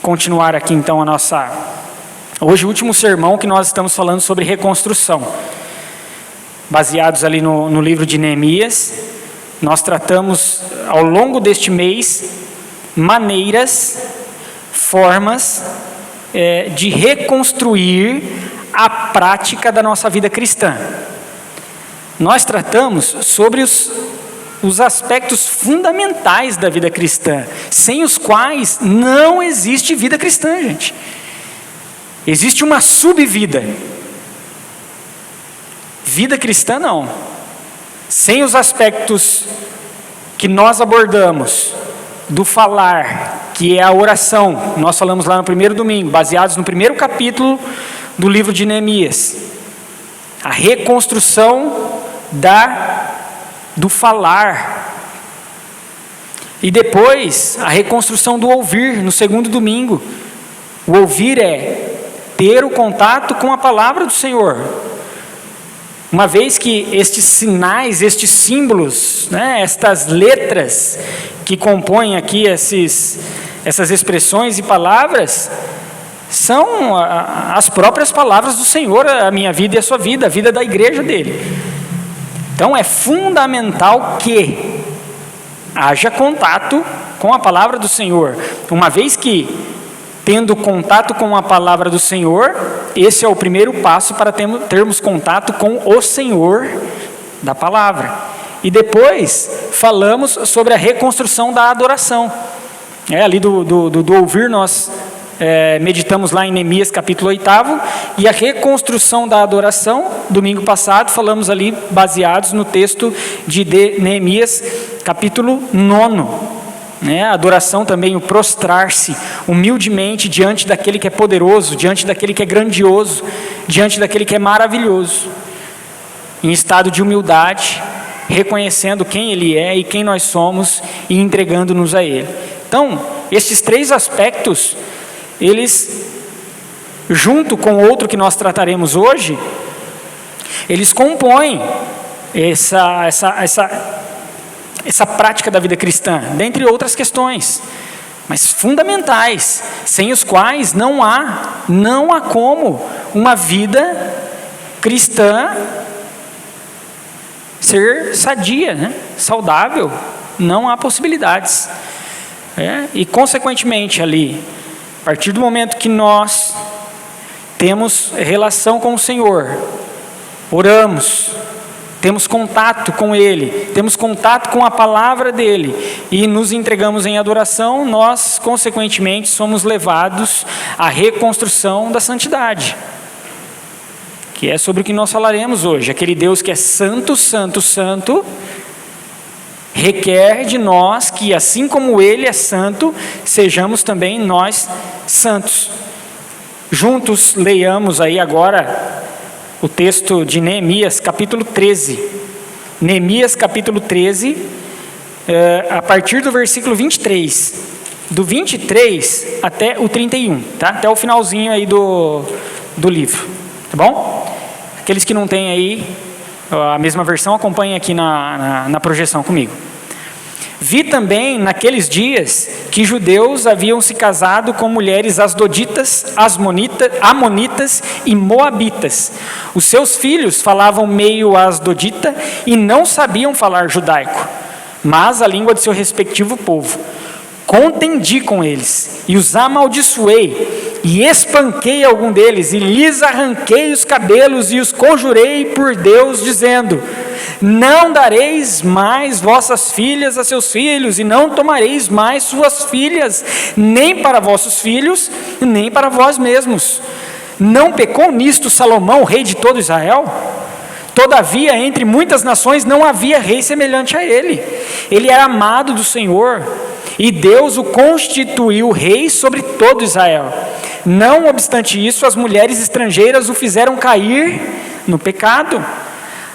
continuar aqui então hoje o último sermão que nós estamos falando sobre reconstrução. Baseados ali no livro de Neemias, nós tratamos ao longo deste mês maneiras, formas de reconstruir a prática da nossa vida cristã. Nós tratamos sobre os aspectos fundamentais da vida cristã, sem os quais não existe vida cristã, gente. Existe uma subvida. Vida cristã não. Sem os aspectos que nós abordamos do falar, que é a oração, nós falamos lá no primeiro domingo, baseados no primeiro capítulo do livro de Neemias. A reconstrução do falar. E depois, a reconstrução do ouvir, no segundo domingo. O ouvir é ter o contato com a palavra do Senhor. Uma vez que estes sinais, estes símbolos, estas letras que compõem aqui essas expressões e palavras, são as próprias palavras do Senhor, a minha vida e a sua vida, a vida da igreja dele. Então é fundamental que haja contato com a palavra do Senhor. Uma vez que, tendo contato com a palavra do Senhor, esse é o primeiro passo para termos contato com o Senhor da palavra. E depois falamos sobre a reconstrução da adoração. Ali do ouvir nós meditamos lá em Neemias capítulo 8, e a reconstrução da adoração, domingo passado, falamos ali baseados no texto de Neemias capítulo 9. A adoração também, o prostrar-se humildemente diante daquele que é poderoso, diante daquele que é grandioso, diante daquele que é maravilhoso, em estado de humildade, reconhecendo quem Ele é e quem nós somos e entregando-nos a Ele. Então, estes três aspectos, eles, junto com outro que nós trataremos hoje, eles compõem essa prática da vida cristã, dentre outras questões, mas fundamentais, sem os quais não há como uma vida cristã ser sadia, saudável. Não há possibilidades. E consequentemente ali, a partir do momento que nós temos relação com o Senhor, oramos, temos contato com Ele, temos contato com a palavra dEle e nos entregamos em adoração, nós consequentemente somos levados à reconstrução da santidade, que é sobre o que nós falaremos hoje. Aquele Deus que é santo, santo, santo, requer de nós que, assim como Ele é santo, sejamos também nós santos. Juntos leiamos aí agora o texto de Neemias, capítulo 13. Neemias, capítulo 13, a partir do versículo 23. Do 23 até o 31, tá? Até o finalzinho aí do livro, tá bom? Aqueles que não têm aí a mesma versão, acompanhem aqui na projeção comigo. Vi também naqueles dias que judeus haviam se casado com mulheres asdoditas, amonitas e moabitas. Os seus filhos falavam meio asdodita e não sabiam falar judaico, mas a língua de seu respectivo povo. Contendi com eles e os amaldiçoei e espanquei algum deles e lhes arranquei os cabelos e os conjurei por Deus, dizendo: não dareis mais vossas filhas a seus filhos, e não tomareis mais suas filhas, nem para vossos filhos, nem para vós mesmos. Não pecou nisto Salomão, rei de todo Israel? Todavia, entre muitas nações não havia rei semelhante a ele. Ele era amado do Senhor, e Deus o constituiu rei sobre todo Israel. Não obstante isso, as mulheres estrangeiras o fizeram cair no pecado.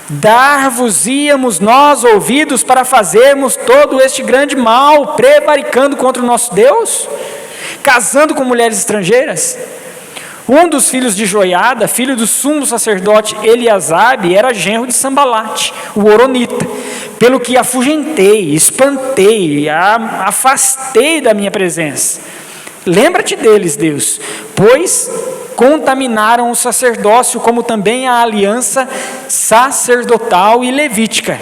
Dar-vos-íamos nós ouvidos para fazermos todo este grande mal, prevaricando contra o nosso Deus, casando com mulheres estrangeiras? Um dos filhos de Joiada, filho do sumo sacerdote Eliasabe, era genro de Sambalate, o horonita, pelo que afugentei, espantei, afastei da minha presença. Lembra-te deles, Deus, pois contaminaram o sacerdócio, como também a aliança sacerdotal e levítica.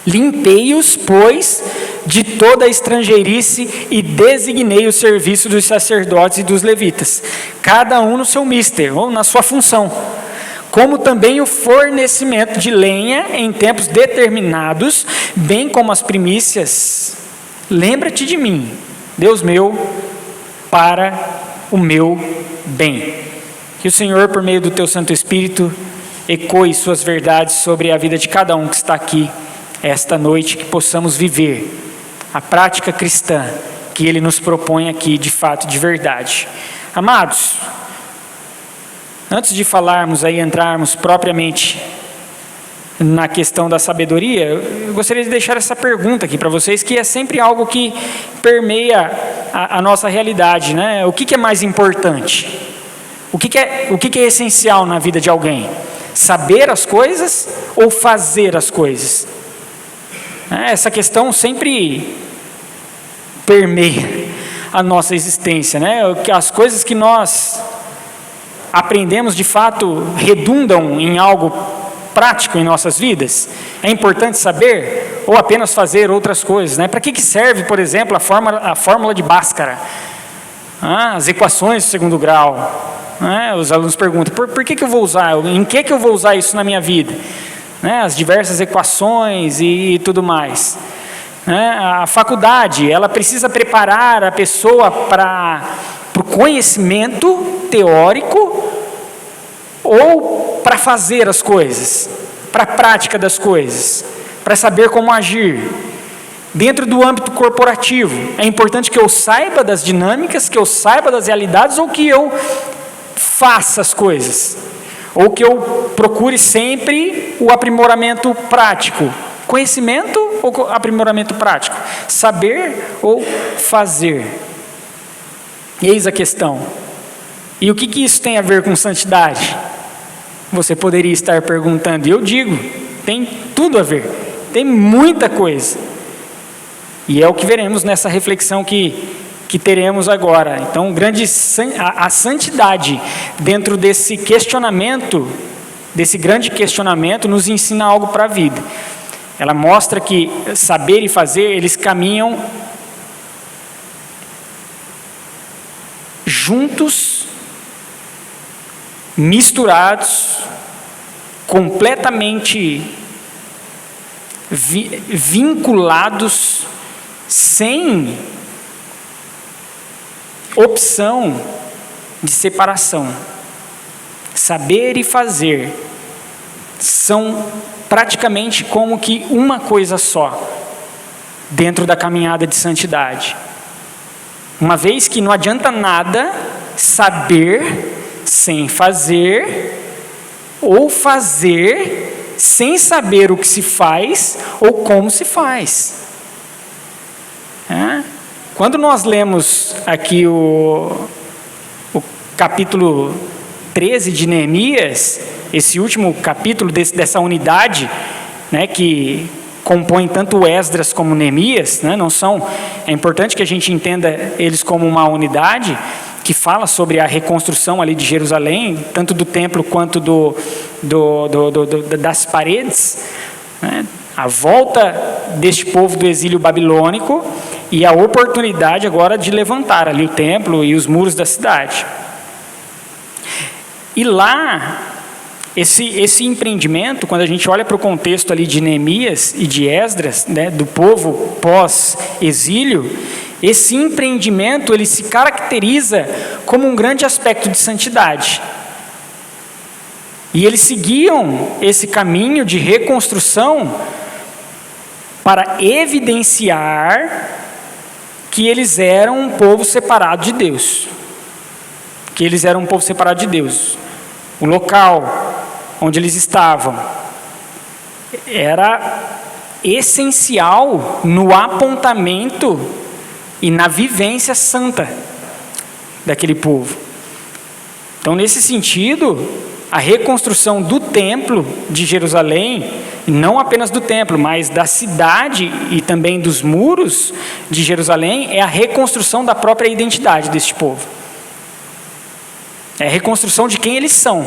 Limpei-os, pois, de toda a estrangeirice e designei o serviço dos sacerdotes e dos levitas, cada um no seu mister, ou na sua função, como também o fornecimento de lenha em tempos determinados, bem como as primícias. Lembra-te de mim, Deus meu, para o meu bem. Que o Senhor, por meio do teu Santo Espírito, ecoe suas verdades sobre a vida de cada um que está aqui esta noite, que possamos viver a prática cristã que Ele nos propõe aqui, de fato, de verdade. Amados, antes de falarmos aí, entrarmos propriamente na questão da sabedoria, eu gostaria de deixar essa pergunta aqui para vocês, que é sempre algo que permeia a nossa realidade, né? O que é mais importante? O que é essencial na vida de alguém? Saber as coisas ou fazer as coisas? Essa questão sempre permeia a nossa existência, né? As coisas que nós aprendemos de fato redundam em algo prático em nossas vidas? É importante saber ou apenas fazer outras coisas, né? Para que serve, por exemplo, a fórmula de Bhaskara? As equações de segundo grau. Os alunos perguntam, por que eu vou usar? Em que eu vou usar isso na minha vida? As diversas equações e tudo mais. A faculdade, ela precisa preparar a pessoa para o conhecimento teórico ou para fazer as coisas, para a prática das coisas, para saber como agir. Dentro do âmbito corporativo, é importante que eu saiba das dinâmicas, que eu saiba das realidades, ou que eu faça as coisas, ou que eu procure sempre o aprimoramento prático. Conhecimento ou aprimoramento prático? Saber ou fazer? Eis a questão. E o que isso tem a ver com santidade? Você poderia estar perguntando, e eu digo, tem tudo a ver, tem muita coisa. E é o que veremos nessa reflexão que teremos agora. Então, a santidade dentro desse questionamento, desse grande questionamento, nos ensina algo para a vida. Ela mostra que saber e fazer, eles caminham juntos, misturados, completamente vinculados, sem opção de separação. Saber e fazer são praticamente como que uma coisa só dentro da caminhada de santidade. Uma vez que não adianta nada saber sem fazer, ou fazer sem saber o que se faz ou como se faz. Quando nós lemos aqui o capítulo 13 de Neemias, esse último capítulo dessa unidade, né, que compõe tanto Esdras como Neemias, né, é importante que a gente entenda eles como uma unidade, que fala sobre a reconstrução ali de Jerusalém, tanto do templo quanto das paredes, né, a volta deste povo do exílio babilônico e a oportunidade agora de levantar ali o templo e os muros da cidade. E lá, esse empreendimento, quando a gente olha para o contexto ali de Neemias e de Esdras, né, do povo pós-exílio, esse empreendimento ele se caracteriza como um grande aspecto de santidade. E eles seguiam esse caminho de reconstrução para evidenciar que eles eram um povo separado de Deus. Que eles eram um povo separado de Deus. O local onde eles estavam era essencial no apontamento e na vivência santa daquele povo. Então, nesse sentido, a reconstrução do templo de Jerusalém não apenas do templo, mas da cidade e também dos muros de Jerusalém, é a reconstrução da própria identidade deste povo. É a reconstrução de quem eles são.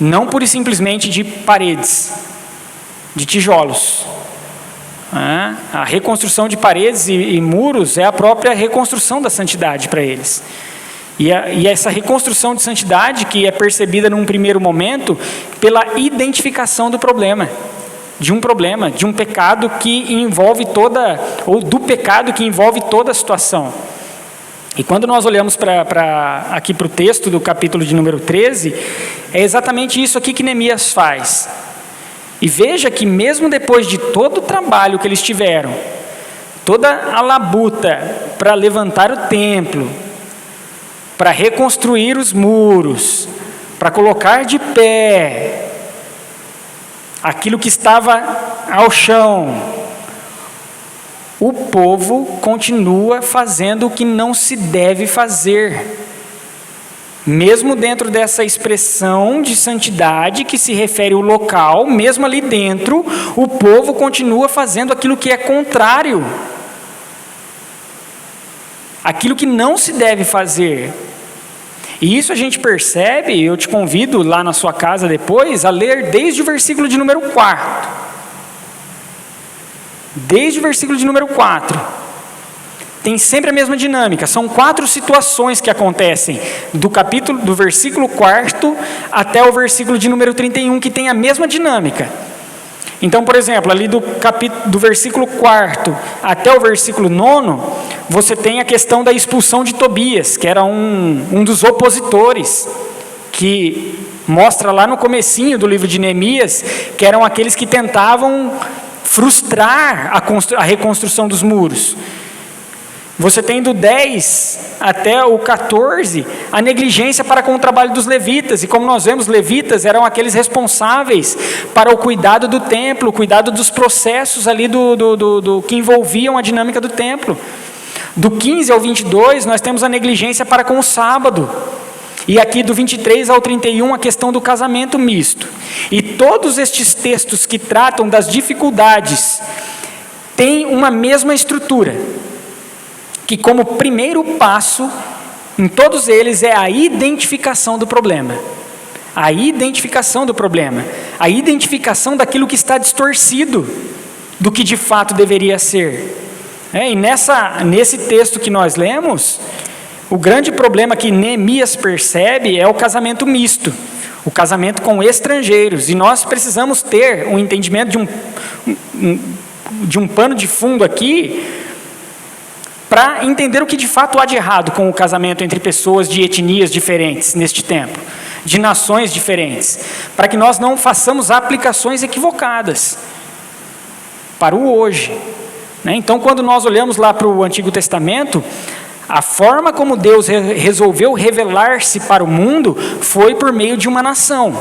Não pura e simplesmente de paredes, de tijolos. A reconstrução de paredes e muros é a própria reconstrução da santidade para eles. E essa reconstrução de santidade que é percebida num primeiro momento pela identificação do problema, de um pecado que envolve do pecado que envolve toda a situação. E quando nós olhamos aqui para o texto do capítulo de número 13, é exatamente isso aqui que Neemias faz. E veja que mesmo depois de todo o trabalho que eles tiveram, toda a labuta para levantar o templo, para reconstruir os muros, para colocar de pé aquilo que estava ao chão, o povo continua fazendo o que não se deve fazer. Mesmo dentro dessa expressão de santidade que se refere ao local, mesmo ali dentro, o povo continua fazendo aquilo que é contrário, aquilo que não se deve fazer. E isso a gente percebe, eu te convido lá na sua casa depois a ler desde o versículo de número 4. Desde o versículo de número 4. Tem sempre a mesma dinâmica. São 4 situações que acontecem do versículo 4 até o versículo de número 31, que tem a mesma dinâmica. Então, por exemplo, ali do versículo 4 até o versículo 9, você tem a questão da expulsão de Tobias, que era um dos opositores, que mostra lá no comecinho do livro de Neemias, que eram aqueles que tentavam frustrar a reconstrução dos muros. Você tem do 10 até o 14, a negligência para com o trabalho dos levitas. E como nós vemos, levitas eram aqueles responsáveis para o cuidado do templo, o cuidado dos processos ali do que envolviam a dinâmica do templo. Do 15 ao 22, nós temos a negligência para com o sábado. E aqui do 23 ao 31, a questão do casamento misto. E todos estes textos que tratam das dificuldades têm uma mesma estrutura, que como primeiro passo, em todos eles, é a identificação do problema. A identificação do problema. A identificação daquilo que está distorcido do que de fato deveria ser. E nesse texto que nós lemos, o grande problema que Neemias percebe é o casamento misto. O casamento com estrangeiros. E nós precisamos ter um entendimento de um pano de fundo aqui, para entender o que de fato há de errado com o casamento entre pessoas de etnias diferentes neste tempo, de nações diferentes, para que nós não façamos aplicações equivocadas para o hoje. Então, quando nós olhamos lá para o Antigo Testamento, a forma como Deus resolveu revelar-se para o mundo foi por meio de uma nação.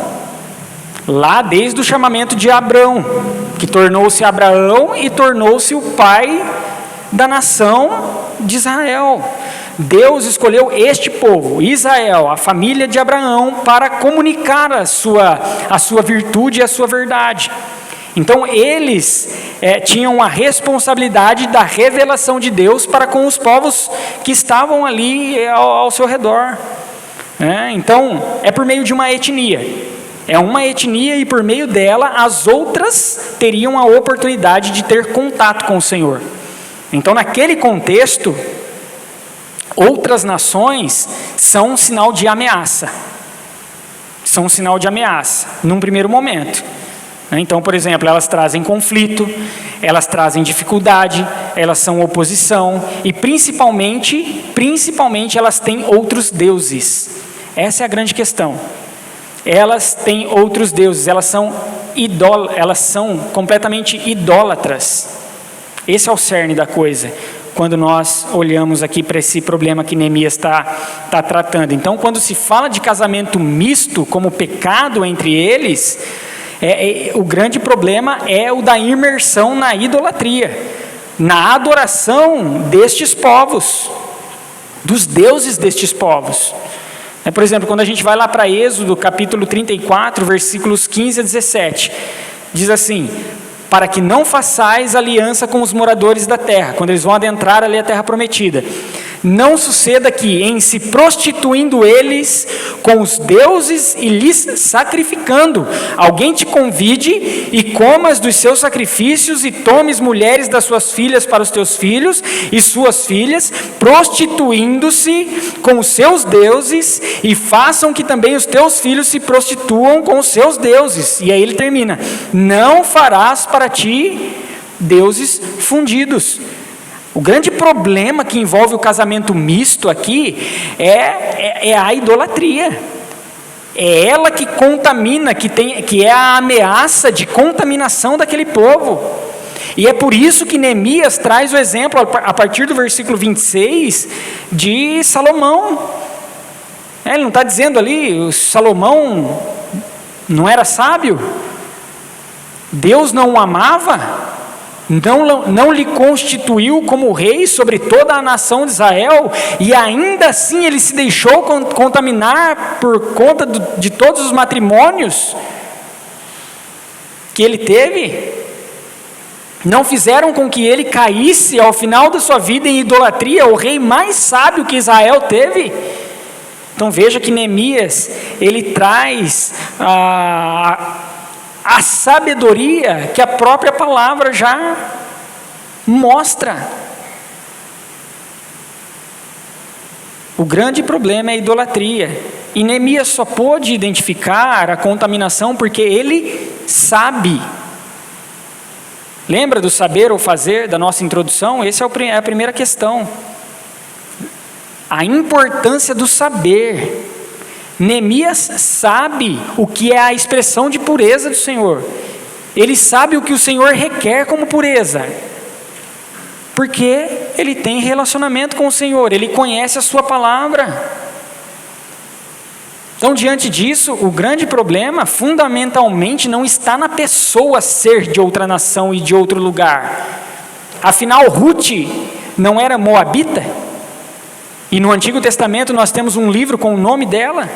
Lá desde o chamamento de Abrão, que tornou-se Abraão e tornou-se o pai da nação de Israel. Deus escolheu este povo, Israel, a família de Abraão, para comunicar a sua virtude e a sua verdade. Então eles tinham a responsabilidade da revelação de Deus para com os povos que estavam ali ao seu redor. Então é por meio de uma etnia. É uma etnia e por meio dela as outras teriam a oportunidade de ter contato com o Senhor. Então, naquele contexto, outras nações são um sinal de ameaça. São um sinal de ameaça, num primeiro momento. Então, por exemplo, elas trazem conflito, elas trazem dificuldade, elas são oposição e principalmente elas têm outros deuses. Essa é a grande questão. Elas têm outros deuses, elas são completamente idólatras. Esse é o cerne da coisa, quando nós olhamos aqui para esse problema que Neemias está tratando. Então, quando se fala de casamento misto como pecado entre eles, o grande problema é o da imersão na idolatria, na adoração destes povos, dos deuses destes povos. Por exemplo, quando a gente vai lá para Êxodo, capítulo 34, versículos 15 a 17, diz assim: para que não façais aliança com os moradores da terra, quando eles vão adentrar ali a terra prometida. Não suceda que, em se prostituindo eles com os deuses e lhes sacrificando, alguém te convide e comas dos seus sacrifícios e tomes mulheres das suas filhas para os teus filhos e suas filhas, prostituindo-se com os seus deuses, e façam que também os teus filhos se prostituam com os seus deuses. E aí ele termina: não farás para ti deuses fundidos. O grande problema que envolve o casamento misto aqui é a idolatria. É ela que contamina, que é a ameaça de contaminação daquele povo. E é por isso que Neemias traz o exemplo, a partir do versículo 26, de Salomão. Ele não está dizendo ali, o Salomão não era sábio? Deus não o amava? Não lhe constituiu como rei sobre toda a nação de Israel, e ainda assim ele se deixou contaminar por conta de todos os matrimônios que ele teve? Não fizeram com que ele caísse ao final da sua vida em idolatria, o rei mais sábio que Israel teve? Então veja que Neemias, ele traz a sabedoria que a própria palavra já mostra. O grande problema é a idolatria. E Neemias só pôde identificar a contaminação porque ele sabe. Lembra do saber ou fazer da nossa introdução? Essa é a primeira questão. A importância do saber. Neemias sabe o que é a expressão de pureza do Senhor. Ele sabe o que o Senhor requer como pureza, porque ele tem relacionamento com o Senhor, ele conhece a sua palavra. Então, diante disso, o grande problema fundamentalmente não está na pessoa ser de outra nação e de outro lugar. Afinal, Ruth não era moabita? E no Antigo Testamento nós temos um livro com o nome dela,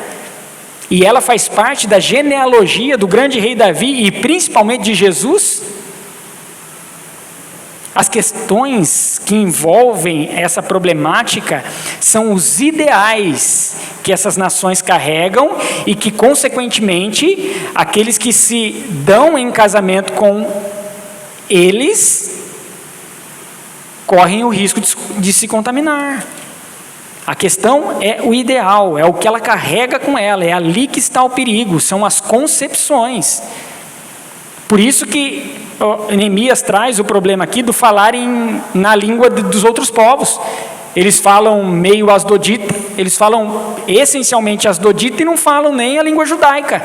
e ela faz parte da genealogia do grande rei Davi e principalmente de Jesus. As questões que envolvem essa problemática são os ideais que essas nações carregam e que, consequentemente, aqueles que se dão em casamento com eles correm o risco de se contaminar. A questão é o ideal, é o que ela carrega com ela, é ali que está o perigo, são as concepções. Por isso que Neemias traz o problema aqui do falar na língua dos outros povos. Eles falam meio asdodita, eles falam essencialmente asdodita e não falam nem a língua judaica.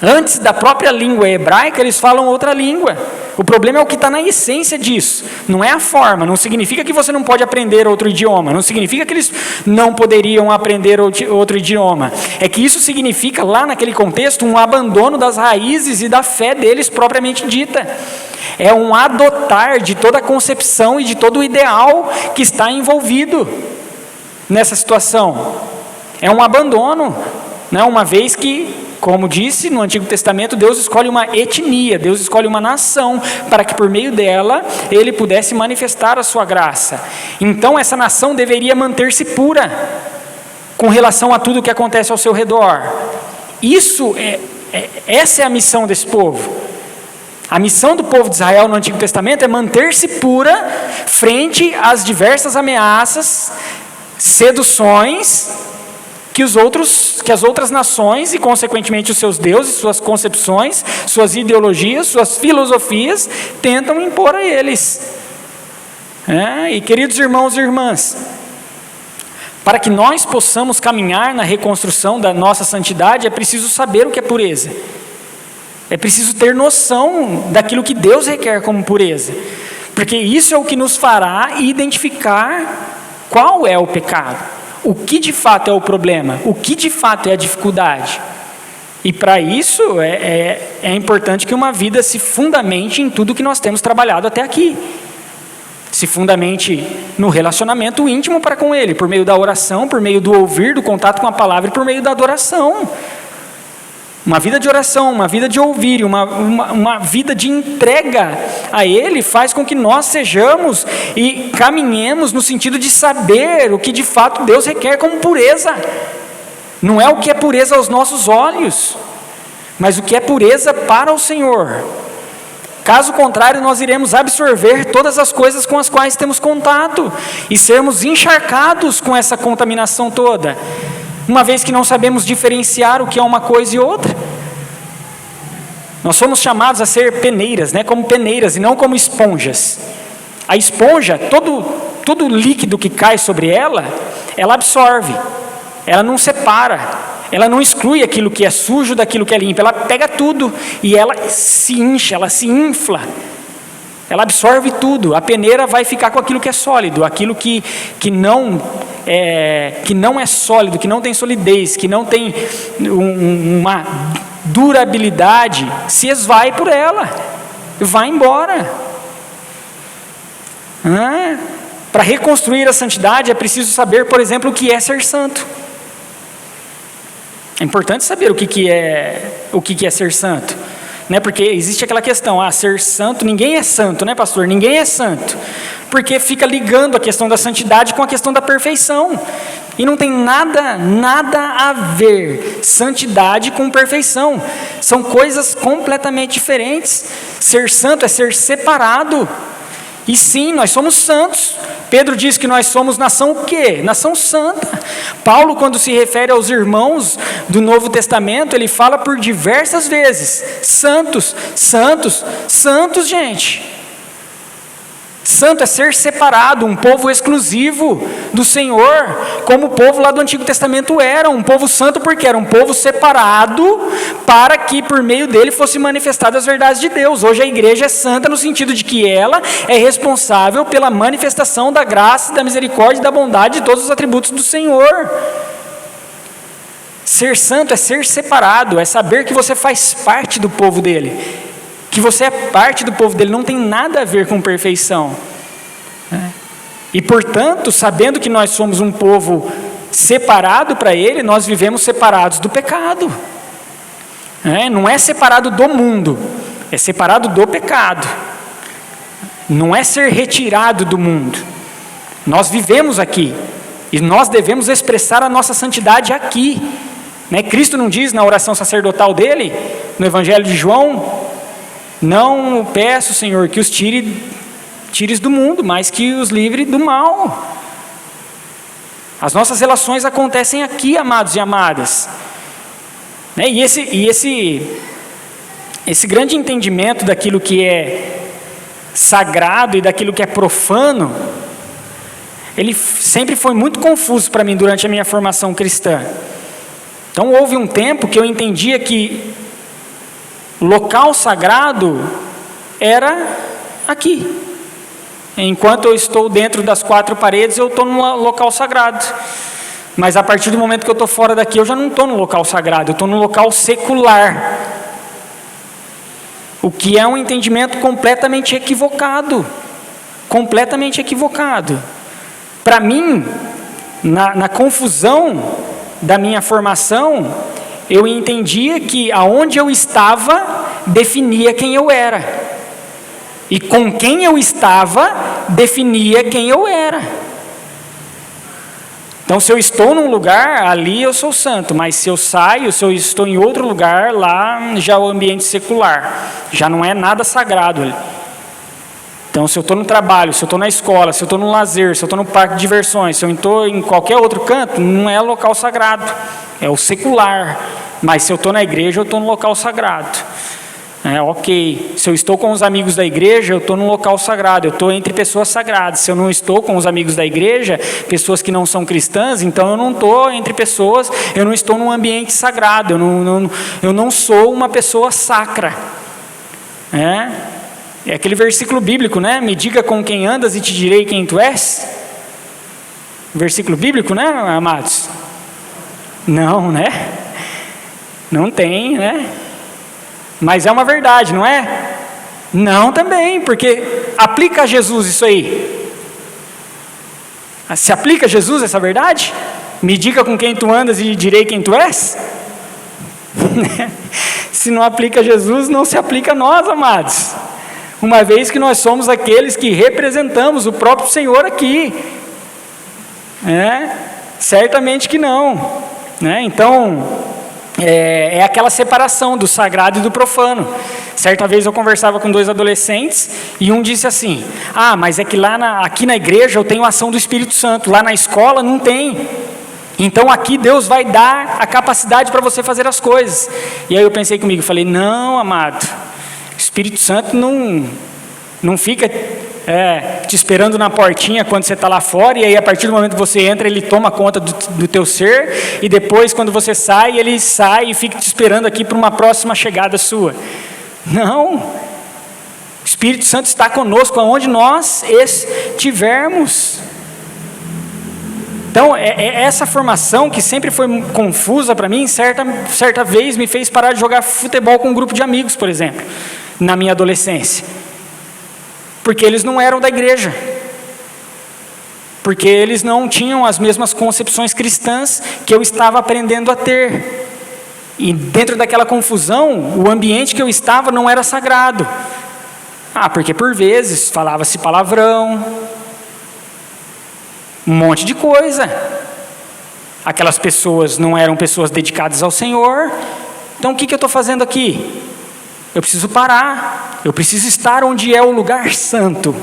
Antes da própria língua hebraica, eles falam outra língua. O problema é o que está na essência disso, não é a forma. Não significa que você não pode aprender outro idioma, não significa que eles não poderiam aprender outro idioma. É que isso significa, lá naquele contexto, um abandono das raízes e da fé deles propriamente dita. É um adotar de toda a concepção e de todo o ideal que está envolvido nessa situação. É um abandono, né? Uma vez que, como disse no Antigo Testamento, Deus escolhe uma etnia, Deus escolhe uma nação, para que por meio dela Ele pudesse manifestar a sua graça. Então essa nação deveria manter-se pura com relação a tudo o que acontece ao seu redor. Essa é a missão desse povo. A missão do povo de Israel no Antigo Testamento é manter-se pura frente às diversas ameaças, seduções que as outras nações e, consequentemente, os seus deuses, suas concepções, suas ideologias, suas filosofias tentam impor a eles. E, queridos irmãos e irmãs, para que nós possamos caminhar na reconstrução da nossa santidade, é preciso saber o que é pureza. É preciso ter noção daquilo que Deus requer como pureza, porque isso é o que nos fará identificar qual é o pecado. O que de fato é o problema? O que de fato é a dificuldade? E para isso é importante que uma vida se fundamente em tudo que nós temos trabalhado até aqui. Se fundamente no relacionamento íntimo para com Ele, por meio da oração, por meio do ouvir, do contato com a palavra e por meio da adoração. Uma vida de oração, uma vida de ouvir, uma vida de entrega a Ele faz com que nós sejamos e caminhemos no sentido de saber o que de fato Deus requer como pureza. Não é o que é pureza aos nossos olhos, mas o que é pureza para o Senhor. Caso contrário, nós iremos absorver todas as coisas com as quais temos contato e sermos encharcados com essa contaminação toda, uma vez que não sabemos diferenciar o que é uma coisa e outra. Nós somos chamados a ser peneiras, como peneiras e não como esponjas. A esponja, todo líquido que cai sobre ela, ela absorve, ela não separa, ela não exclui aquilo que é sujo daquilo que é limpo, ela pega tudo e ela se incha, ela se infla, ela absorve tudo. A peneira vai ficar com aquilo que é sólido, aquilo que não é sólido, que não tem solidez, que não tem uma durabilidade, se esvai por ela, vai embora. Para reconstruir a santidade é preciso saber, por exemplo, o que é ser santo. É importante saber o que é ser santo, porque existe aquela questão, ser santo, ninguém é santo, pastor? Ninguém é santo, porque fica ligando a questão da santidade com a questão da perfeição, e não tem nada a ver santidade com perfeição, são coisas completamente diferentes. Ser santo é ser separado, e sim, nós somos santos. Pedro diz que nós somos nação o quê? Nação santa. Paulo, quando se refere aos irmãos do Novo Testamento, ele fala por diversas vezes, santos, santos, santos, gente. Santo é ser separado, um povo exclusivo do Senhor, como o povo lá do Antigo Testamento era, um povo santo porque era um povo separado, para que por meio dele fosse manifestadas as verdades de Deus. Hoje a igreja é santa no sentido de que ela é responsável pela manifestação da graça, da misericórdia e da bondade de todos os atributos do Senhor. Ser santo é ser separado, é saber que você faz parte do povo dele, que você é parte do povo dele, não tem nada a ver com perfeição. E portanto, sabendo que nós somos um povo separado para ele, nós vivemos separados do pecado. Não é separado do mundo, é separado do pecado. Não é ser retirado do mundo. Nós vivemos aqui e nós devemos expressar a nossa santidade aqui. Cristo não diz na oração sacerdotal dele, no Evangelho de João: não peço, Senhor, que os tires do mundo, mas que os livre do mal. As nossas relações acontecem aqui, amados e amadas. E esse grande entendimento daquilo que é sagrado e daquilo que é profano, ele sempre foi muito confuso para mim durante a minha formação cristã. Então houve um tempo que eu entendia que local sagrado era aqui. Enquanto eu estou dentro das quatro paredes, eu estou no local sagrado. Mas a partir do momento que eu estou fora daqui, eu já não estou no local sagrado, eu estou no local secular. O que é um entendimento completamente equivocado. Completamente equivocado. Para mim, na confusão da minha formação, eu entendia que aonde eu estava definia quem eu era, e com quem eu estava definia quem eu era. Então, se eu estou num lugar, ali eu sou santo, mas se eu saio, se eu estou em outro lugar, lá já é o ambiente secular, já não é nada sagrado ali. Então, se eu estou no trabalho, se eu estou na escola, se eu estou no lazer, se eu estou no parque de diversões, se eu estou em qualquer outro canto, não é local sagrado, é o secular. Mas se eu estou na igreja, eu estou no local sagrado. Ok, se eu estou com os amigos da igreja, eu estou no local sagrado, eu estou entre pessoas sagradas. Se eu não estou com os amigos da igreja, pessoas que não são cristãs, então eu não estou entre pessoas, eu não estou num ambiente sagrado, eu não sou uma pessoa sacra. É aquele versículo bíblico, Me diga com quem andas e te direi quem tu és. Versículo bíblico, amados? Não, Não tem, Mas é uma verdade, não é? Não também, porque aplica a Jesus isso aí. Se aplica a Jesus essa verdade? Me diga com quem tu andas e direi quem tu és? Se não aplica a Jesus, não se aplica a nós, amados. Uma vez que nós somos aqueles que representamos o próprio Senhor aqui. Certamente que não. Então, é aquela separação do sagrado e do profano. Certa vez eu conversava com 2 adolescentes e um disse assim: mas é que aqui na igreja eu tenho a ação do Espírito Santo, lá na escola não tem. Então aqui Deus vai dar a capacidade para você fazer as coisas. E aí eu pensei comigo, falei: não, amado, o Espírito Santo não fica te esperando na portinha quando você está lá fora, e aí a partir do momento que você entra, ele toma conta do teu ser, e depois quando você sai, ele sai e fica te esperando aqui para uma próxima chegada sua. Não, o Espírito Santo está conosco aonde nós estivermos. Então, essa formação que sempre foi confusa para mim, certa vez me fez parar de jogar futebol com um grupo de amigos, por exemplo, na minha adolescência. Porque eles não eram da igreja. Porque eles não tinham as mesmas concepções cristãs que eu estava aprendendo a ter. E dentro daquela confusão, o ambiente que eu estava não era sagrado. Porque por vezes falava-se palavrão, um monte de coisa. Aquelas pessoas não eram pessoas dedicadas ao Senhor. Então o que eu estou fazendo aqui? Eu preciso parar. Eu preciso estar onde é o lugar santo.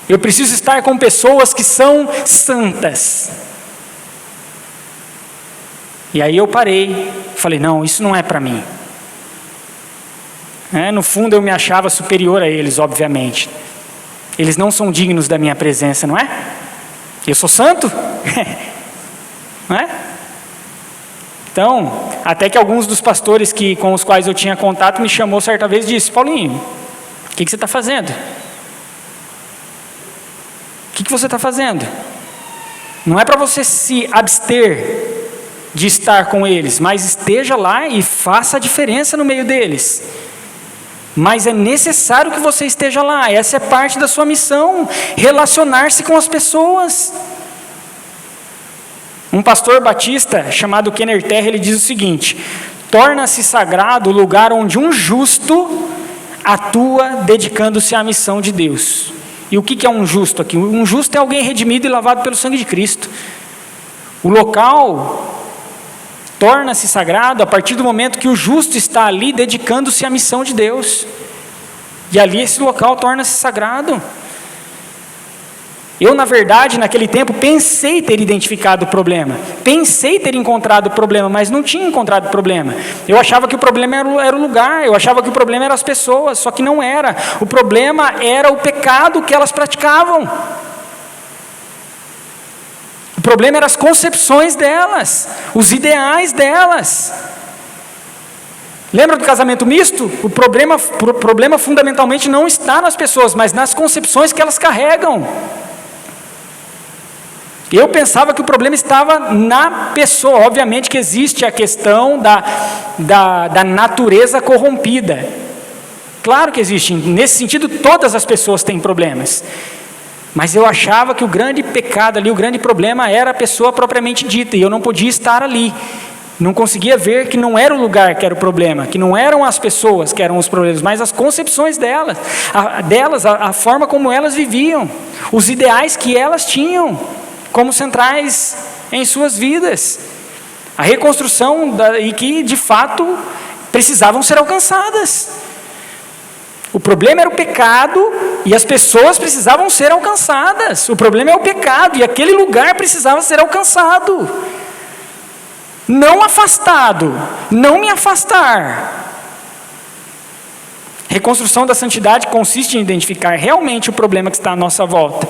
Eu preciso estar com pessoas que são santas. E aí eu parei. Falei: não, isso não é para mim. No fundo eu me achava superior a eles, obviamente. Eles não são dignos da minha presença, não é? Eu sou santo? Não é? Então, até que alguns dos pastores com os quais eu tinha contato me chamou certa vez e disse: Paulinho, o que você está fazendo? O que você está fazendo? Não é para você se abster de estar com eles, mas esteja lá e faça a diferença no meio deles. Mas é necessário que você esteja lá, essa é parte da sua missão, relacionar-se com as pessoas. Um pastor batista chamado Kenner Terra, ele diz o seguinte: torna-se sagrado o lugar onde um justo atua dedicando-se à missão de Deus. E o que é um justo aqui? Um justo é alguém redimido e lavado pelo sangue de Cristo. O local torna-se sagrado a partir do momento que o justo está ali dedicando-se à missão de Deus. E ali esse local torna-se sagrado. Eu, na verdade, naquele tempo, pensei ter identificado o problema. Pensei ter encontrado o problema, mas não tinha encontrado o problema. Eu achava que o problema era o lugar, eu achava que o problema eram as pessoas, só que não era. O problema era o pecado que elas praticavam. O problema eram as concepções delas, os ideais delas. Lembra do casamento misto? O problema fundamentalmente não está nas pessoas, mas nas concepções que elas carregam. Eu pensava que o problema estava na pessoa. Obviamente que existe a questão da natureza corrompida. Claro que existe. Nesse sentido, todas as pessoas têm problemas. Mas eu achava que o grande pecado ali, o grande problema era a pessoa propriamente dita. E eu não podia estar ali. Não conseguia ver que não era o lugar que era o problema, que não eram as pessoas que eram os problemas, mas as concepções delas, a forma como elas viviam, os ideais que elas tinham como centrais em suas vidas, a reconstrução e que de fato precisavam ser alcançadas. O problema era o pecado e as pessoas precisavam ser alcançadas. O problema é o pecado e aquele lugar precisava ser alcançado. Não afastado, não me afastar. Reconstrução da santidade consiste em identificar realmente o problema que está à nossa volta.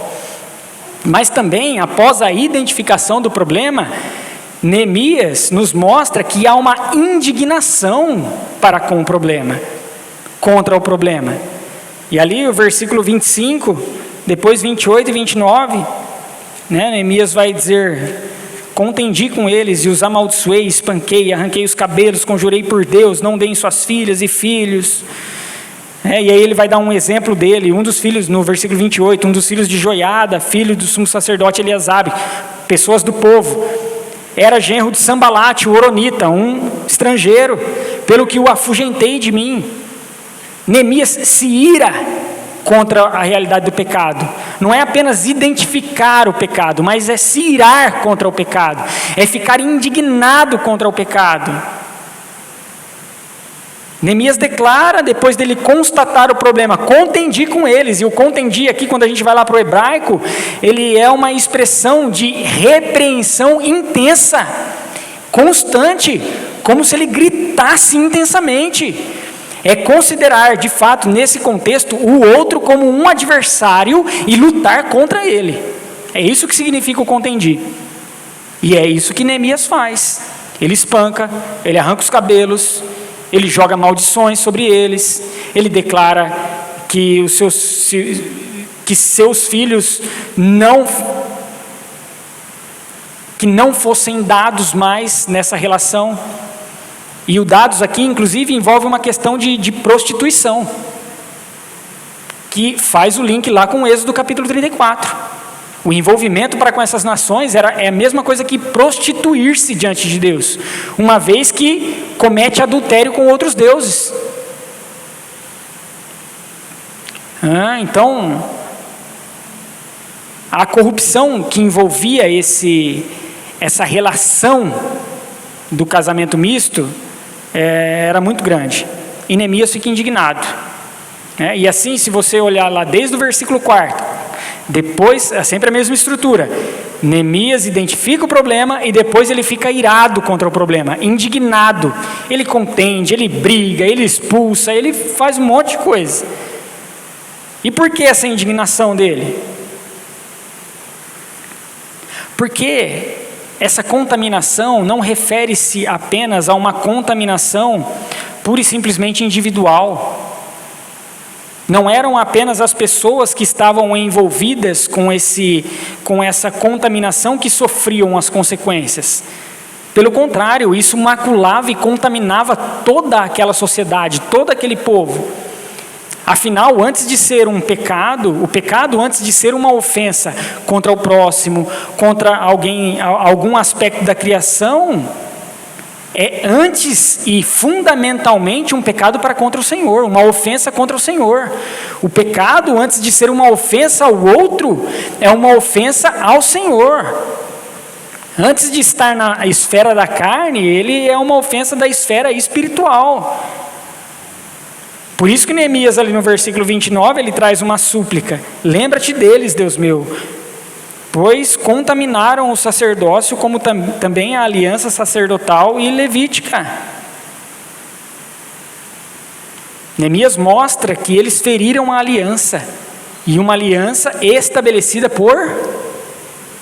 Mas também, após a identificação do problema, Neemias nos mostra que há uma indignação para com o problema, contra o problema. E ali o versículo 25, depois 28 e 29, Neemias vai dizer: contendi com eles e os amaldiçoei, espanquei, arranquei os cabelos, conjurei por Deus, não deem suas filhas e filhos. E aí ele vai dar um exemplo dele, um dos filhos, no versículo 28, um dos filhos de Joiada, filho do sumo sacerdote Eliasabe, pessoas do povo, era genro de Sambalate, o Horonita, um estrangeiro, pelo que o afugentei de mim. Neemias se ira contra a realidade do pecado. Não é apenas identificar o pecado, mas é se irar contra o pecado. É ficar indignado contra o pecado. Neemias declara, depois dele constatar o problema, contendi com eles. E o contendi aqui, quando a gente vai lá para o hebraico, ele é uma expressão de repreensão intensa, constante, como se ele gritasse intensamente. É considerar, de fato, nesse contexto, o outro como um adversário e lutar contra ele. É isso que significa o contendi. E é isso que Neemias faz. Ele espanca, ele arranca os cabelos, ele joga maldições sobre eles, ele declara que seus filhos não fossem dados mais nessa relação. E o dados aqui, inclusive, envolve uma questão de prostituição, que faz o link lá com o Êxodo capítulo 34. O envolvimento para com essas nações é a mesma coisa que prostituir-se diante de Deus, uma vez que comete adultério com outros deuses. Então, a corrupção que envolvia essa relação do casamento misto era muito grande. E Neemias fica indignado. E assim, se você olhar lá desde o versículo 4, depois, é sempre a mesma estrutura. Neemias identifica o problema e depois ele fica irado contra o problema, indignado. Ele contende, ele briga, ele expulsa, ele faz um monte de coisa. E por que essa indignação dele? Porque essa contaminação não refere-se apenas a uma contaminação pura e simplesmente individual. Não eram apenas as pessoas que estavam envolvidas com essa contaminação que sofriam as consequências. Pelo contrário, isso maculava e contaminava toda aquela sociedade, todo aquele povo. Afinal, antes de ser um pecado, o pecado antes de ser uma ofensa contra o próximo, contra algum aspecto da criação, é antes e fundamentalmente um pecado para contra o Senhor, uma ofensa contra o Senhor. O pecado, antes de ser uma ofensa ao outro, é uma ofensa ao Senhor. Antes de estar na esfera da carne, ele é uma ofensa da esfera espiritual. Por isso que Neemias, ali no versículo 29, ele traz uma súplica: lembra-te deles, Deus meu, pois contaminaram o sacerdócio, como também a aliança sacerdotal e levítica. Neemias mostra que eles feriram a aliança, e uma aliança estabelecida por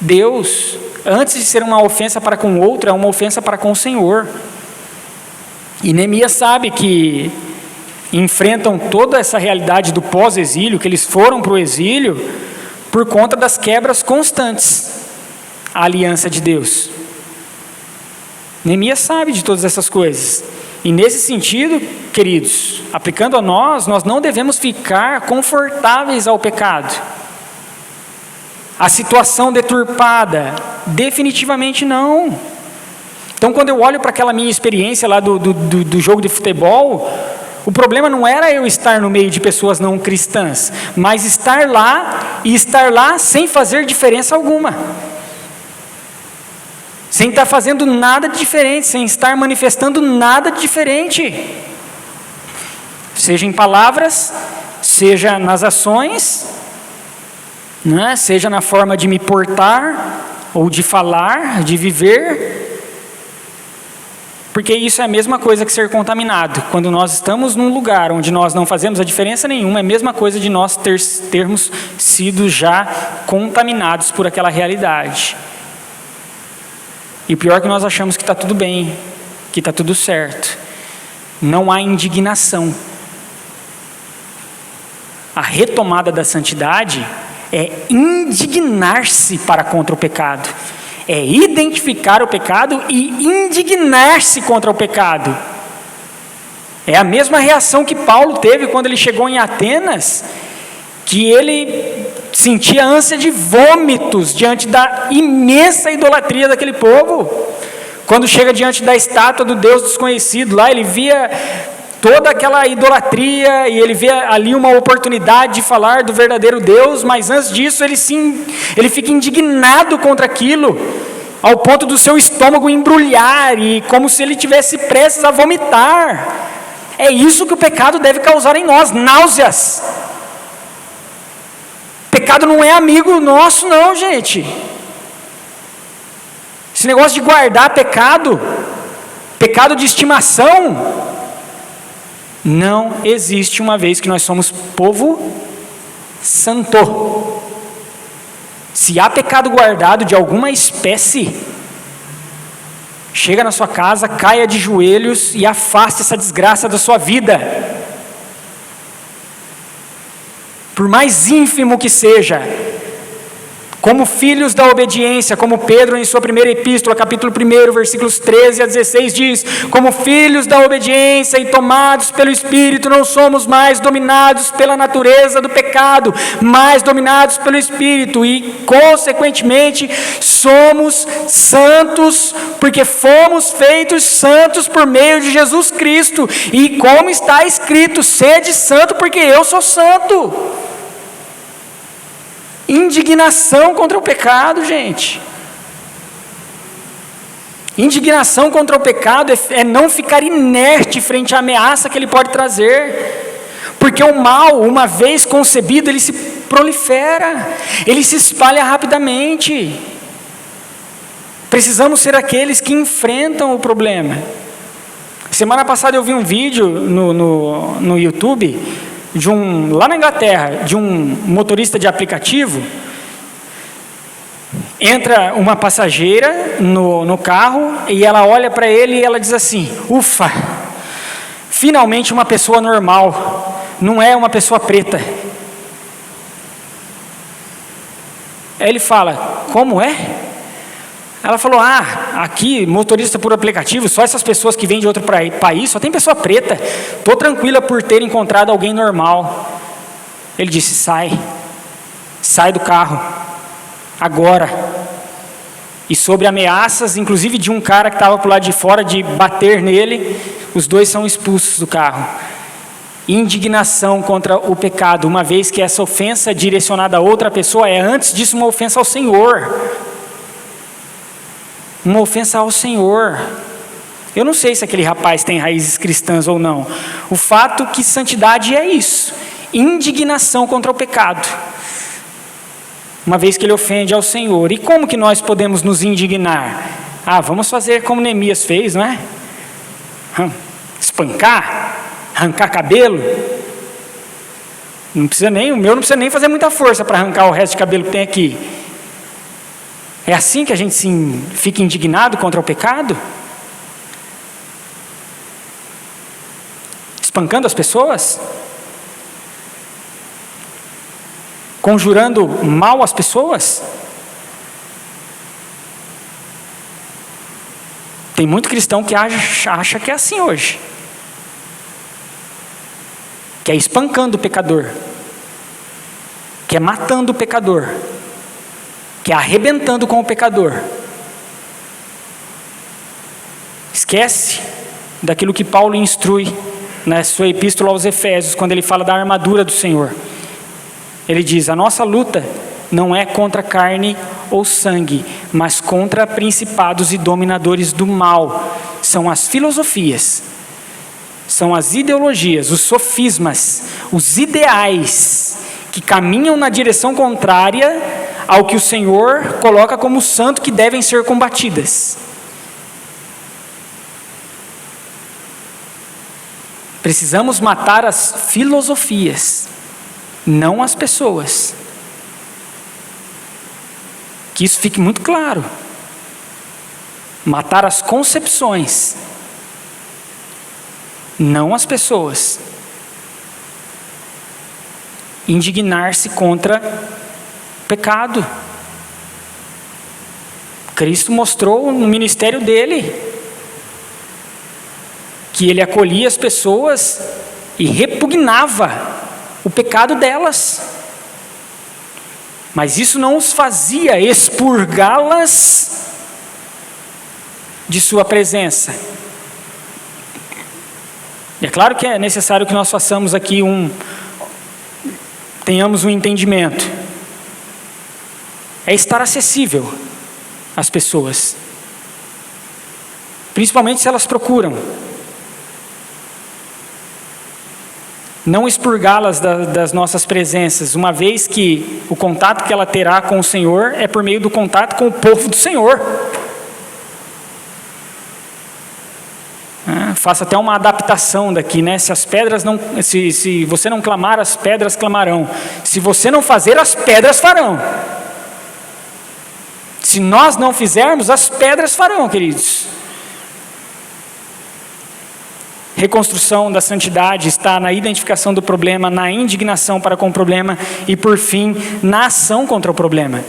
Deus. Antes de ser uma ofensa para com o outro, é uma ofensa para com o Senhor. E Neemias sabe que enfrentam toda essa realidade do pós-exílio, que eles foram para o exílio por conta das quebras constantes à aliança de Deus. Neemias sabe de todas essas coisas. E nesse sentido, queridos, aplicando a nós não devemos ficar confortáveis ao pecado. A situação deturpada, definitivamente não. Então, quando eu olho para aquela minha experiência lá do jogo de futebol, o problema não era eu estar no meio de pessoas não cristãs, mas estar lá sem fazer diferença alguma. Sem estar fazendo nada de diferente, sem estar manifestando nada de diferente. Seja em palavras, seja nas ações, seja na forma de me portar, ou de falar, de viver. Porque isso é a mesma coisa que ser contaminado. Quando nós estamos num lugar onde nós não fazemos a diferença nenhuma, é a mesma coisa de nós termos sido já contaminados por aquela realidade. E o pior é que nós achamos que está tudo bem, que está tudo certo. Não há indignação. A retomada da santidade é indignar-se para contra o pecado. É identificar o pecado e indignar-se contra o pecado. É a mesma reação que Paulo teve quando ele chegou em Atenas, que ele sentia ânsia de vômitos diante da imensa idolatria daquele povo. Quando chega diante da estátua do Deus desconhecido, lá ele via toda aquela idolatria e ele vê ali uma oportunidade de falar do verdadeiro Deus, mas antes disso ele fica indignado contra aquilo, ao ponto do seu estômago embrulhar e como se ele tivesse prestes a vomitar. É isso que o pecado deve causar em nós, náuseas. Pecado não é amigo nosso não, gente. Esse negócio de guardar pecado de estimação, não existe, uma vez que nós somos povo santo. Se há pecado guardado de alguma espécie, chega na sua casa, caia de joelhos e afaste essa desgraça da sua vida. Por mais ínfimo que seja, como filhos da obediência, como Pedro em sua primeira epístola, capítulo 1, versículos 13 a 16 diz: como filhos da obediência e tomados pelo Espírito, não somos mais dominados pela natureza do pecado, mas dominados pelo Espírito, e consequentemente somos santos, porque fomos feitos santos por meio de Jesus Cristo, e como está escrito: sede santo porque eu sou santo. Indignação contra o pecado, gente. Indignação contra o pecado é não ficar inerte frente à ameaça que ele pode trazer, porque o mal, uma vez concebido, ele se prolifera, ele se espalha rapidamente. Precisamos ser aqueles que enfrentam o problema. Semana passada eu vi um vídeo no YouTube, lá na Inglaterra, de um motorista de aplicativo. Entra uma passageira no carro e ela olha para ele e ela diz assim: ufa, finalmente uma pessoa normal, não é uma pessoa preta. Aí ele fala: como é? Ela falou: aqui, motorista por aplicativo, só essas pessoas que vêm de outro país, só tem pessoa preta. Estou tranquila por ter encontrado alguém normal. Ele disse: sai do carro, agora. E sobre ameaças, inclusive de um cara que estava por lado de fora, de bater nele, os dois são expulsos do carro. Indignação contra o pecado, uma vez que essa ofensa direcionada a outra pessoa é antes disso uma ofensa ao Senhor. Uma ofensa ao Senhor. Eu não sei se aquele rapaz tem raízes cristãs ou não. O fato que santidade é isso: indignação contra o pecado, uma vez que ele ofende ao Senhor. E como que nós podemos nos indignar? Vamos fazer como Neemias fez, não é? Espancar, arrancar cabelo. O meu não precisa nem fazer muita força para arrancar o resto de cabelo que tem aqui. É assim que a gente fica indignado contra o pecado? Espancando as pessoas? Conjurando mal às pessoas? Tem muito cristão que acha que é assim hoje. Que é espancando o pecador. Que é matando o pecador. Que é arrebentando com o pecador. Esquece daquilo que Paulo instrui na sua epístola aos Efésios, quando ele fala da armadura do Senhor. Ele diz: a nossa luta não é contra carne ou sangue, mas contra principados e dominadores do mal. São as filosofias, são as ideologias, os sofismas, os ideais que caminham na direção contrária ao que o Senhor coloca como santo, que devem ser combatidas. Precisamos matar as filosofias, não as pessoas. Que isso fique muito claro. Matar as concepções, não as pessoas. Indignar-se contra pecado. Cristo mostrou no ministério dele que ele acolhia as pessoas e repugnava o pecado delas, mas isso não os fazia expurgá-las de sua presença. E é claro que é necessário que nós façamos aqui tenhamos um entendimento. É estar acessível às pessoas, principalmente se elas procuram. Não expurgá-las das nossas presenças, uma vez que o contato que ela terá com o Senhor é por meio do contato com o povo do Senhor. Faça até uma adaptação daqui, né? Se você não clamar, as pedras clamarão. Se você não fazer, as pedras farão. Se nós não fizermos, as pedras farão, queridos. Reconstrução da santidade está na identificação do problema, na indignação para com o problema e, por fim, na ação contra o problema.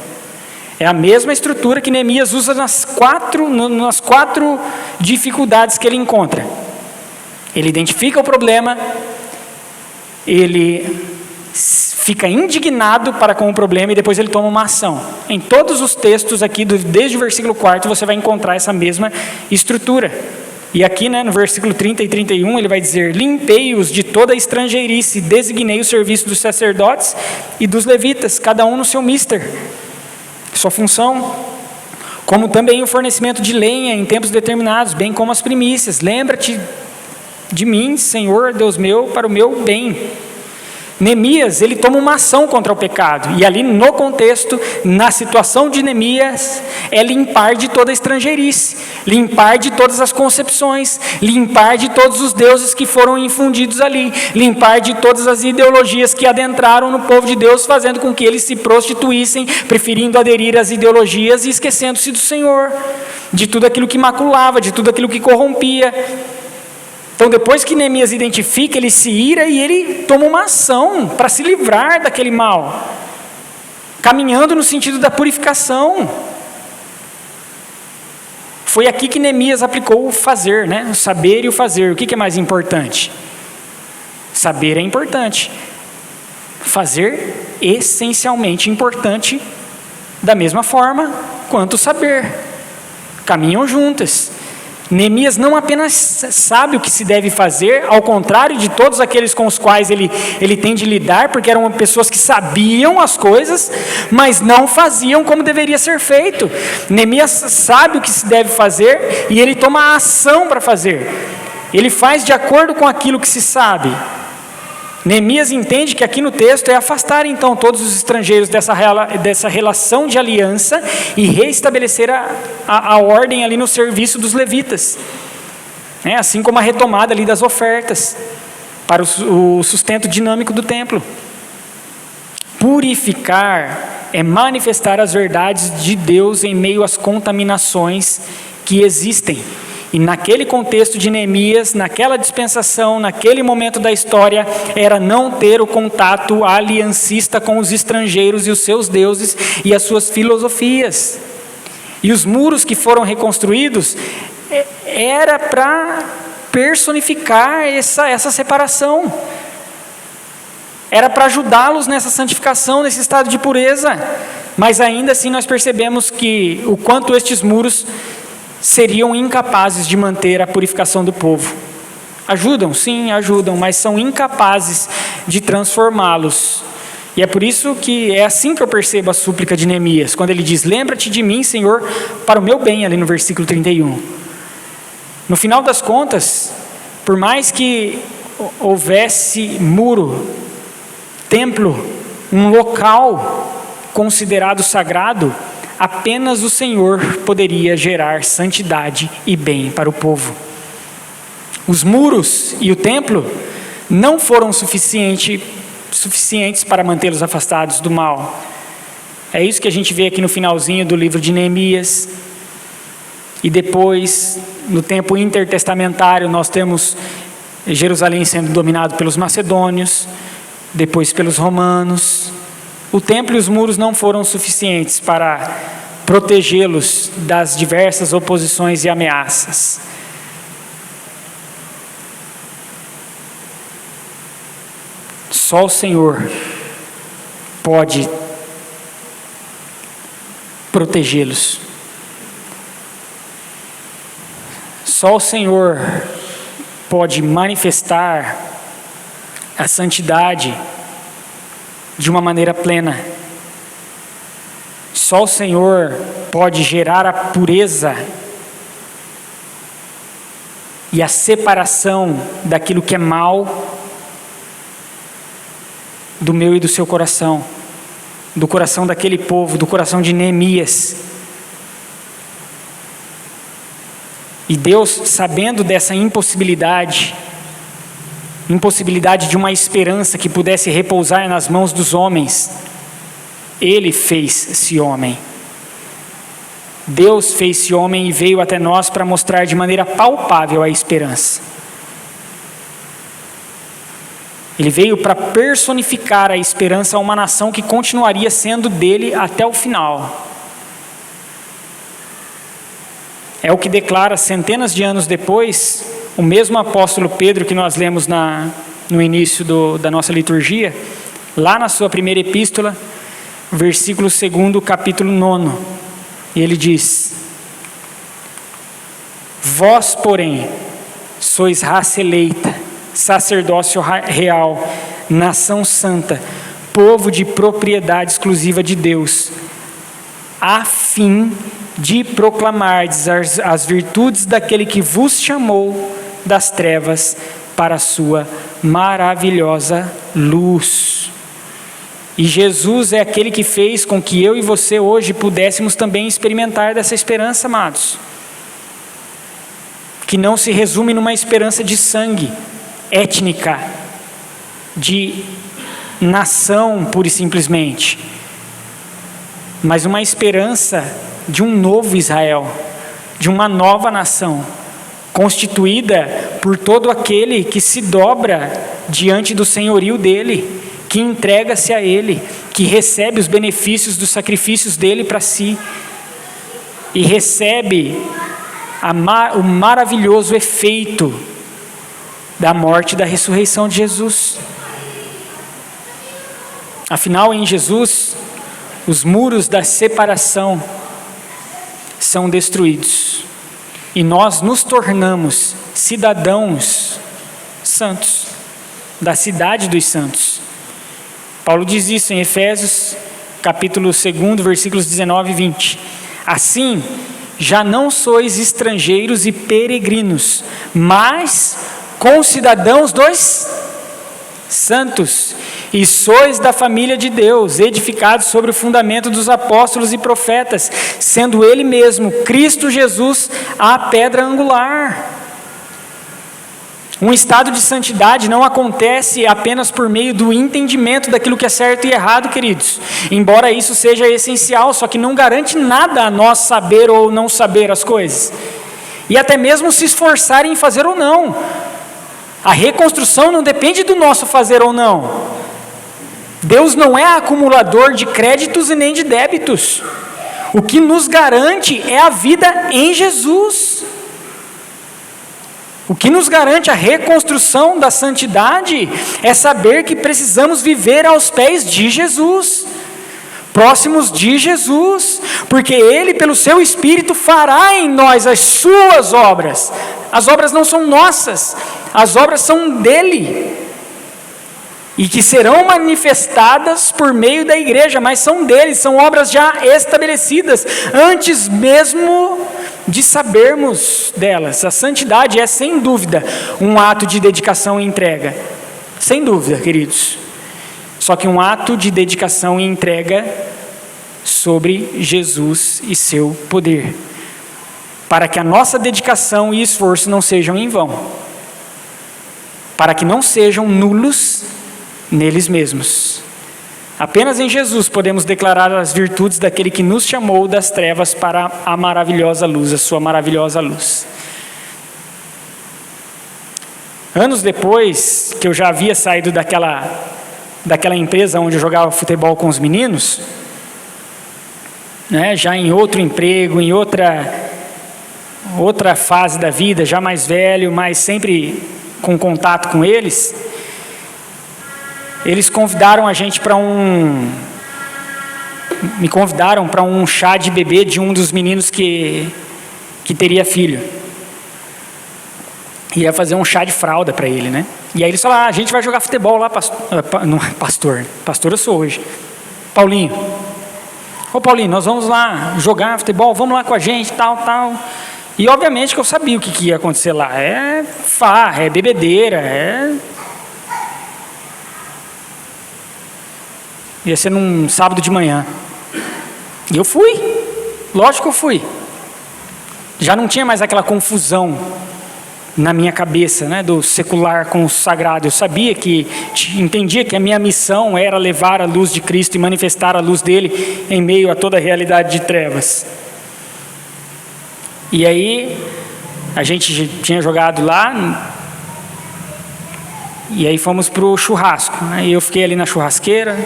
É a mesma estrutura que Neemias usa nas quatro dificuldades que ele encontra. Ele identifica o problema, ele fica indignado para com o problema e depois ele toma uma ação. Em todos os textos aqui, desde o versículo 4, você vai encontrar essa mesma estrutura. E aqui, no versículo 30 e 31, ele vai dizer: limpei-os de toda estrangeirice, designei o serviço dos sacerdotes e dos levitas, cada um no seu mister, sua função, como também o fornecimento de lenha em tempos determinados, bem como as primícias. Lembra-te de mim, Senhor Deus meu, para o meu bem. Neemias, ele toma uma ação contra o pecado, e ali no contexto, na situação de Neemias, é limpar de toda a estrangeirice, limpar de todas as concepções, limpar de todos os deuses que foram infundidos ali, limpar de todas as ideologias que adentraram no povo de Deus, fazendo com que eles se prostituíssem, preferindo aderir às ideologias e esquecendo-se do Senhor, de tudo aquilo que maculava, de tudo aquilo que corrompia. Então, depois que Neemias identifica, ele se ira e ele toma uma ação para se livrar daquele mal, caminhando no sentido da purificação. Foi aqui que Neemias aplicou o fazer, o saber e o fazer. O que é mais importante? Saber é importante. Fazer, essencialmente importante, da mesma forma quanto o saber. Caminham juntas. Neemias não apenas sabe o que se deve fazer, ao contrário de todos aqueles com os quais ele tem de lidar, porque eram pessoas que sabiam as coisas, mas não faziam como deveria ser feito. Neemias sabe o que se deve fazer e ele toma a ação para fazer. Ele faz de acordo com aquilo que se sabe. Neemias entende que aqui no texto é afastar então todos os estrangeiros dessa relação de aliança e reestabelecer a ordem ali no serviço dos levitas, assim como a retomada ali das ofertas para o sustento dinâmico do templo. Purificar é manifestar as verdades de Deus em meio às contaminações que existem. E naquele contexto de Neemias, naquela dispensação, naquele momento da história, era não ter o contato aliancista com os estrangeiros e os seus deuses e as suas filosofias. E os muros que foram reconstruídos era para personificar essa separação. Era para ajudá-los nessa santificação, nesse estado de pureza. Mas ainda assim nós percebemos que o quanto estes muros seriam incapazes de manter a purificação do povo. Ajudam, sim, ajudam, mas são incapazes de transformá-los. E é por isso que é assim que eu percebo a súplica de Neemias, quando ele diz: lembra-te de mim, Senhor, para o meu bem, ali no versículo 31. No final das contas, por mais que houvesse muro, templo, um local considerado sagrado, apenas o Senhor poderia gerar santidade e bem para o povo. Os muros e o templo não foram suficientes para mantê-los afastados do mal. É isso que a gente vê aqui no finalzinho do livro de Neemias. E depois, no tempo intertestamentário, nós temos Jerusalém sendo dominado pelos macedônios, depois pelos romanos. O templo e os muros não foram suficientes para protegê-los das diversas oposições e ameaças. Só o Senhor pode protegê-los. Só o Senhor pode manifestar a santidade de uma maneira plena. Só o Senhor pode gerar a pureza e a separação daquilo que é mal do meu e do seu coração, do coração daquele povo, do coração de Neemias. E Deus, sabendo dessa impossibilidade de uma esperança que pudesse repousar nas mãos dos homens, Ele fez-se homem. Deus fez-se homem e veio até nós para mostrar de maneira palpável a esperança. Ele veio para personificar a esperança a uma nação que continuaria sendo dele até o final. É o que declara centenas de anos depois, o mesmo apóstolo Pedro que nós lemos no início da nossa liturgia, lá na sua primeira epístola, versículo 2, capítulo 9. E ele diz: vós, porém, sois raça eleita, sacerdócio real, nação santa, povo de propriedade exclusiva de Deus, a fim de proclamardes as virtudes daquele que vos chamou das trevas para a sua maravilhosa luz. E Jesus é aquele que fez com que eu e você hoje pudéssemos também experimentar dessa esperança, amados. Que não se resume numa esperança de sangue, étnica, de nação pura e simplesmente, mas uma esperança de um novo Israel, de uma nova nação, constituída por todo aquele que se dobra diante do senhorio dele, que entrega-se a ele, que recebe os benefícios dos sacrifícios dele para si, e recebe o maravilhoso efeito da morte e da ressurreição de Jesus. Afinal, em Jesus, os muros da separação são destruídos e nós nos tornamos cidadãos santos, da cidade dos santos. Paulo diz isso em Efésios, capítulo 2, versículos 19 e 20. Assim, já não sois estrangeiros e peregrinos, mas concidadãos dos santos, e sois da família de Deus, edificados sobre o fundamento dos apóstolos e profetas, sendo Ele mesmo, Cristo Jesus, a pedra angular. Um estado de santidade não acontece apenas por meio do entendimento daquilo que é certo e errado, queridos. Embora isso seja essencial, só que não garante nada a nós saber ou não saber as coisas. E até mesmo se esforçar em fazer ou não. A reconstrução não depende do nosso fazer ou não. Deus não é acumulador de créditos e nem de débitos. O que nos garante é a vida em Jesus. O que nos garante a reconstrução da santidade é saber que precisamos viver aos pés de Jesus, próximos de Jesus, porque Ele, pelo seu Espírito, fará em nós as suas obras. As obras não são nossas, as obras são dele, e que serão manifestadas por meio da igreja, mas são dele, são obras já estabelecidas, antes mesmo de sabermos delas. A santidade é, sem dúvida, um ato de dedicação e entrega, sem dúvida, queridos, só que um ato de dedicação e entrega sobre Jesus e seu poder, para que a nossa dedicação e esforço não sejam em vão, para que não sejam nulos neles mesmos. Apenas em Jesus podemos declarar as virtudes daquele que nos chamou das trevas para a maravilhosa luz, a sua maravilhosa luz. Anos depois que eu já havia saído daquela empresa onde eu jogava futebol com os meninos, né, já em outro emprego, em outra fase da vida, já mais velho, mas sempre com contato com eles, eles convidaram a gente me convidaram para um chá de bebê de um dos meninos que teria filho. ia fazer um chá de fralda para ele, né? E aí eles falaram, a gente vai jogar futebol lá, não, pastor eu sou hoje. Paulinho, ô Paulinho, nós vamos lá jogar futebol, vamos lá com a gente, tal. E obviamente que eu sabia o que ia acontecer lá, é farra, é bebedeira, ia ser num sábado de manhã. E eu fui, lógico que eu fui. Já não tinha mais aquela confusão na minha cabeça, né, do secular com o sagrado. Eu sabia entendia que a minha missão era levar a luz de Cristo e manifestar a luz dele em meio a toda a realidade de trevas. E aí, a gente tinha jogado lá, e aí fomos para o churrasco, né, e eu fiquei ali na churrasqueira,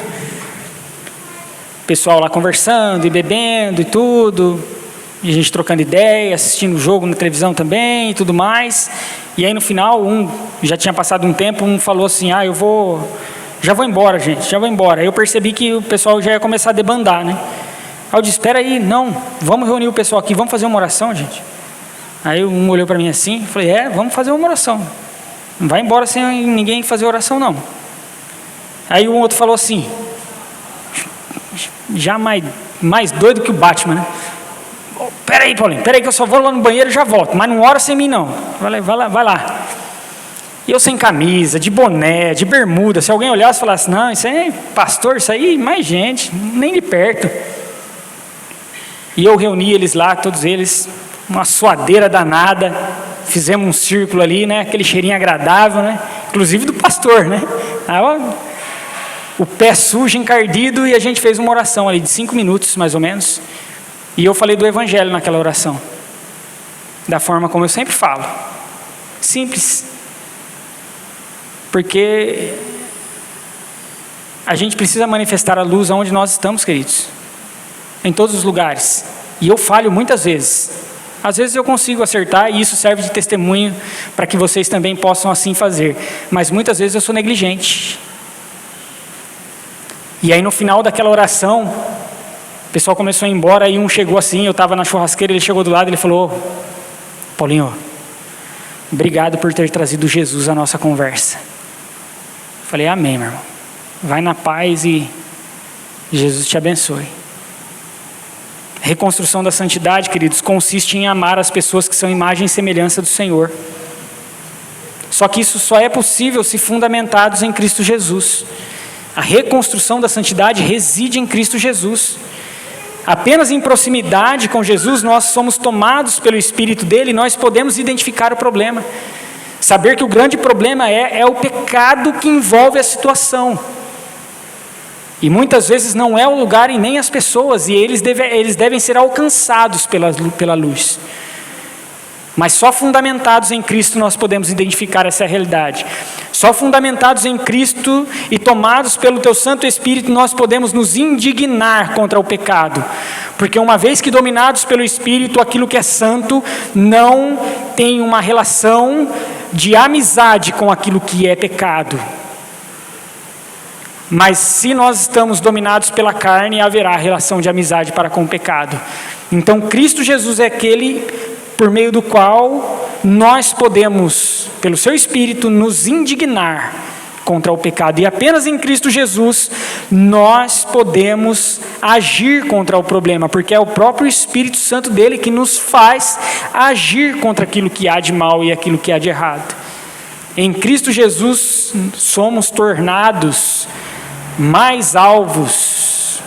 o pessoal lá conversando e bebendo e tudo, e a gente trocando ideia, assistindo o jogo na televisão também e tudo mais. E aí no final, já tinha passado um tempo, falou assim, já vou embora, gente, já vou embora. Aí eu percebi que o pessoal já ia começar a debandar, né? Aí eu disse, espera aí, não, vamos reunir o pessoal aqui, vamos fazer uma oração, gente. Aí um olhou para mim assim, falei, vamos fazer uma oração. Não vai embora sem ninguém fazer oração, não. Aí o outro falou assim, já mais doido que o Batman, né? Peraí, Paulinho, que eu só vou lá no banheiro e já volto, mas não ora sem mim não, vai lá. E eu sem camisa, de boné, de bermuda, se alguém olhasse e falasse, não, isso aí é pastor, isso aí mais gente, nem de perto. E eu reuni eles lá, todos eles, uma suadeira danada, fizemos um círculo ali, né, aquele cheirinho agradável, né, inclusive do pastor, né, o pé sujo, encardido, e a gente fez uma oração ali de 5 minutos, mais ou menos. E eu falei do evangelho naquela oração, da forma como eu sempre falo, simples, porque a gente precisa manifestar a luz aonde nós estamos, queridos, em todos os lugares, e eu falho muitas vezes, às vezes eu consigo acertar, e isso serve de testemunho para que vocês também possam assim fazer, mas muitas vezes eu sou negligente. E aí no final daquela oração, o pessoal começou a ir embora, e um chegou assim, eu estava na churrasqueira, ele chegou do lado, ele falou, Paulinho, obrigado por ter trazido Jesus à nossa conversa. Eu falei, amém, meu irmão, vai na paz e Jesus te abençoe. A reconstrução da santidade, queridos, consiste em amar as pessoas que são imagem e semelhança do Senhor. Só que isso só é possível se fundamentados em Cristo Jesus. A reconstrução da santidade reside em Cristo Jesus. Apenas em proximidade com Jesus, nós somos tomados pelo Espírito dele e nós podemos identificar o problema. Saber que o grande problema é o pecado que envolve a situação. E muitas vezes não é o lugar e nem as pessoas, e eles devem ser alcançados pela luz. Mas só fundamentados em Cristo nós podemos identificar essa realidade. Só fundamentados em Cristo e tomados pelo teu Santo Espírito nós podemos nos indignar contra o pecado. Porque uma vez que dominados pelo Espírito, aquilo que é santo não tem uma relação de amizade com aquilo que é pecado. Mas se nós estamos dominados pela carne, haverá relação de amizade para com o pecado. Então Cristo Jesus é aquele por meio do qual nós podemos, pelo seu Espírito, nos indignar contra o pecado. E apenas em Cristo Jesus nós podemos agir contra o problema, porque é o próprio Espírito Santo dele que nos faz agir contra aquilo que há de mal e aquilo que há de errado. Em Cristo Jesus somos tornados mais alvos,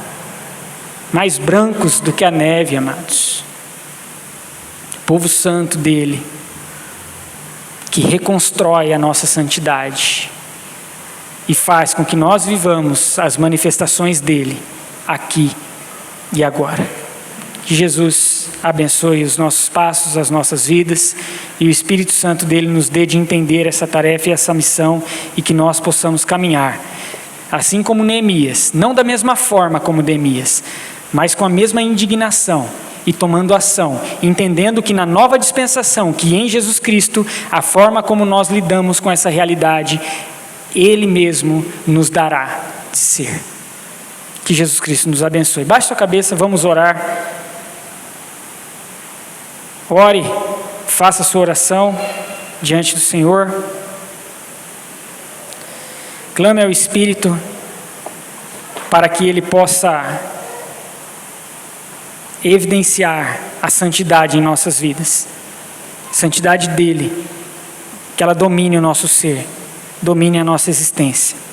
mais brancos do que a neve, amados. Povo santo dele, que reconstrói a nossa santidade e faz com que nós vivamos as manifestações dele aqui e agora. Que Jesus abençoe os nossos passos, as nossas vidas, e o Espírito Santo dele nos dê de entender essa tarefa e essa missão, e que nós possamos caminhar assim como Neemias, não da mesma forma como Neemias, mas com a mesma indignação e tomando ação, entendendo que na nova dispensação, que em Jesus Cristo, a forma como nós lidamos com essa realidade, Ele mesmo nos dará de ser. Que Jesus Cristo nos abençoe. Baixe sua cabeça, vamos orar. Ore, faça a sua oração. diante do Senhor. Clame ao Espírito para que Ele possa evidenciar a santidade em nossas vidas. A santidade dEle, que ela domine o nosso ser, domine a nossa existência.